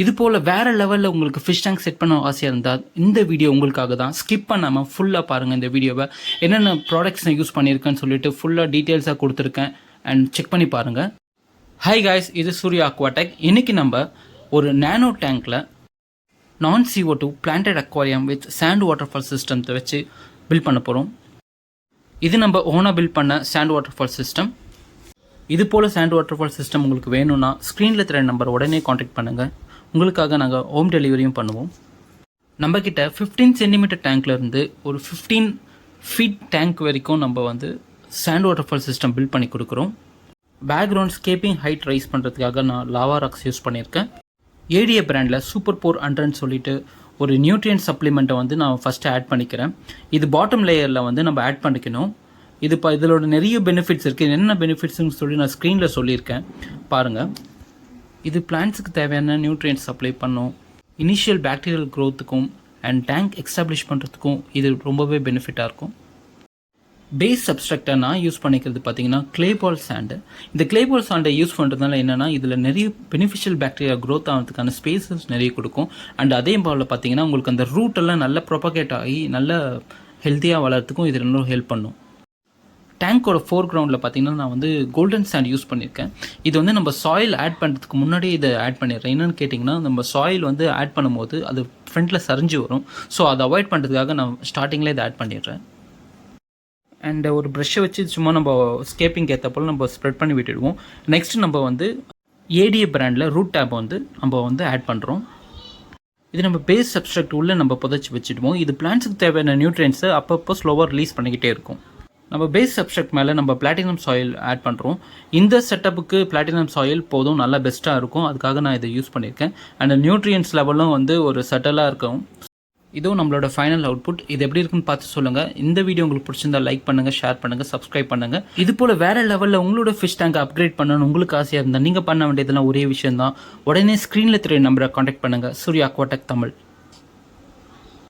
இது போல் வேறு லெவலில் உங்களுக்கு ஃபிஷ் டேங்க் செட் பண்ண ஆசையாக இருந்தால் இந்த வீடியோ உங்களுக்காக தான். ஸ்கிப் பண்ணாமல் ஃபுல்லாக பாருங்கள் இந்த வீடியோவை. என்னென்ன ப்ராடக்ட்ஸ் நான் யூஸ் பண்ணியிருக்கேன்னு சொல்லிட்டு ஃபுல்லாக டீட்டெயில்ஸாக கொடுத்துருக்கேன் அண்ட் செக் பண்ணி பாருங்கள். ஹாய் காய்ஸ், இது சூர்யா அக்வாடெக். இன்றைக்கி நம்ம ஒரு நேனோ டேங்க்கில் நான் CO2 planted aquarium with sand waterfall சிஸ்டத்தை வச்சு பில்ட் பண்ண போகிறோம். இது நம்ம ஓனாக பில்ட் பண்ண சாண்ட் வாட்டர்ஃபால் சிஸ்டம். இது போல் சாண்ட் வாட்டர்ஃபால் சிஸ்டம் உங்களுக்கு வேணும்னா ஸ்க்ரீனில் தெரிய நம்பர் உடனே காண்டாக்ட் பண்ணுங்கள். உங்களுக்காக நாங்கள் ஹோம் டெலிவரியும் பண்ணுவோம். நம்மக்கிட்ட 15 சென்டிமீட்டர் டேங்க்லேருந்து ஒரு 15 ஃபீட் டேங்க் வரைக்கும் நம்ம வந்து சாண்ட் வாட்டர்ஃபால் சிஸ்டம் பில்ட் பண்ணி கொடுக்குறோம். பேக்ரவுண்ட் ஸ்கேப்பிங் ஹைட் ரைஸ் பண்ணுறதுக்காக நான் லாவா ராக்ஸ் யூஸ் பண்ணியிருக்கேன். ஏடிஏ பிராண்டில் சூப்பர் போர் 100ன்னு சொல்லிட்டு ஒரு நியூட்ரியன்ட் சப்ளிமெண்ட்டை வந்து நான் ஃபஸ்ட்டு ஆட் பண்ணிக்கிறேன். இது பாட்டம் லேயரில் வந்து நம்ம ஆட் பண்ணிக்கணும். இதோட நிறைய பெனிஃபிட்ஸ் இருக்குது. என்ன பெனிஃபிட்ஸ்னு சொல்லி நான் ஸ்க்ரீனில் சொல்லியிருக்கேன் பாருங்கள். இது பிளான்ட்ஸுக்கு தேவையான நியூட்ரியன்ட் சப்ளை பண்ணும். இனிஷியல் பாக்டீரியல் க்ரோத்துக்கும் அண்ட் டேங்க் எக்ஸ்டாப்ளிஷ் பண்ணுறதுக்கும் இது ரொம்பவே பெனிஃபிட்டாக இருக்கும். பேஸ் சப்ஸ்ட்ரக்டை நான் யூஸ் பண்ணிக்கிறது பார்த்தீங்கன்னா கிளேபால் சாண்டு. இந்த கிளேபால் சாண்டை யூஸ் பண்ணுறதுனால என்னென்னா இதில் நிறைய பெனிஃபிஷியல் பாக்டீரியா க்ரோத் ஆகிறதுக்கான ஸ்பேசஸ் நிறைய கொடுக்கும். அண்ட் அதே போல் பார்த்தீங்கன்னா உங்களுக்கு அந்த ரூட்டெல்லாம் நல்லா ப்ரொபகேட் ஆகி நல்ல ஹெல்த்தியாக வளர்கிறதுக்கும் இது இன்னும் ஹெல்ப் பண்ணும். டேங்க்கோட ஃபோர் கிரவுண்டில் பார்த்தீங்கன்னா நான் வந்து கோல்டன் சாண்ட் யூஸ் பண்ணியிருக்கேன். இது வந்து நம்ம சாயில் ஆட் பண்ணுறதுக்கு முன்னாடி இதை ஆட் பண்ணிடுறேன். என்னென்னு கேட்டிங்கன்னா நம்ம சாயில் வந்து ஆட் பண்ணும்போது அது ஃப்ரண்ட்டில் சரிஞ்சு வரும். ஸோ அதை அவாய்ட் பண்ணுறதுக்காக நான் ஸ்டார்டிங்கில் இதை ஆட் பண்ணிடுறேன். அண்ட் ஒரு ப்ரெஷ்ஷை வச்சு சும்மா நம்ம ஸ்கேப்பிங் ஏற்ற போல் நம்ம ஸ்ப்ரெட் பண்ணி விட்டுடுவோம். நெக்ஸ்ட்டு நம்ம வந்து ஏடிஏ பிராண்டில் ரூட் டேப் வந்து நம்ம வந்து ஆட் பண்ணுறோம். இது நம்ம பேஸ் சப்ஸ்ட்ரக்ட் உள்ளே நம்ம புதைச்சி வச்சுடுவோம். இது பிளான்ட்ஸுக்கு தேவையான நியூட்ரியன்ஸை அப்பப்போ ஸ்லோவாக ரிலீஸ் பண்ணிக்கிட்டே இருக்கும். நம்ம பேஸ் சப்ஸ்ட்ரக்ட் மேலே நம்ம பிளாட்டினம் சாயில் ஆட் பண்ணுறோம். இந்த செட்டப்புக்கு பிளாட்டினம் சாயில் போதும், நல்லா பெஸ்ட்டாக இருக்கும். அதுக்காக நான் இதை யூஸ் பண்ணியிருக்கேன். அண்ட் நியூட்ரியன்ஸ் லெவலும் வந்து ஒரு செட்டலாக இருக்கும். இதுவும் நம்மளோட ஃபைனல் அவுட்புட். இது எப்படி இருக்குன்னு பார்த்து சொல்லுங்கள். இந்த வீடியோ உங்களுக்கு பிடிச்சிருந்தா லைக் பண்ணுங்கள், ஷேர் பண்ணுங்கள், சப்ஸ்கிரைப் பண்ணுங்கள். இது போல் வேறு லெவலில் உங்களோட ஃபிஷ் டேங்கை அப்கிரேட் பண்ணணும்னு உங்களுக்கு ஆசையாக இருந்தால் நீங்கள் பண்ண வேண்டியதெல்லாம் ஒரே விஷயம் தான். உடனே ஸ்க்ரீனில் தெரிய நம்பரை காண்டாக்ட் பண்ணுங்கள். சூர்யா அக்வாடெக் தமிழ்.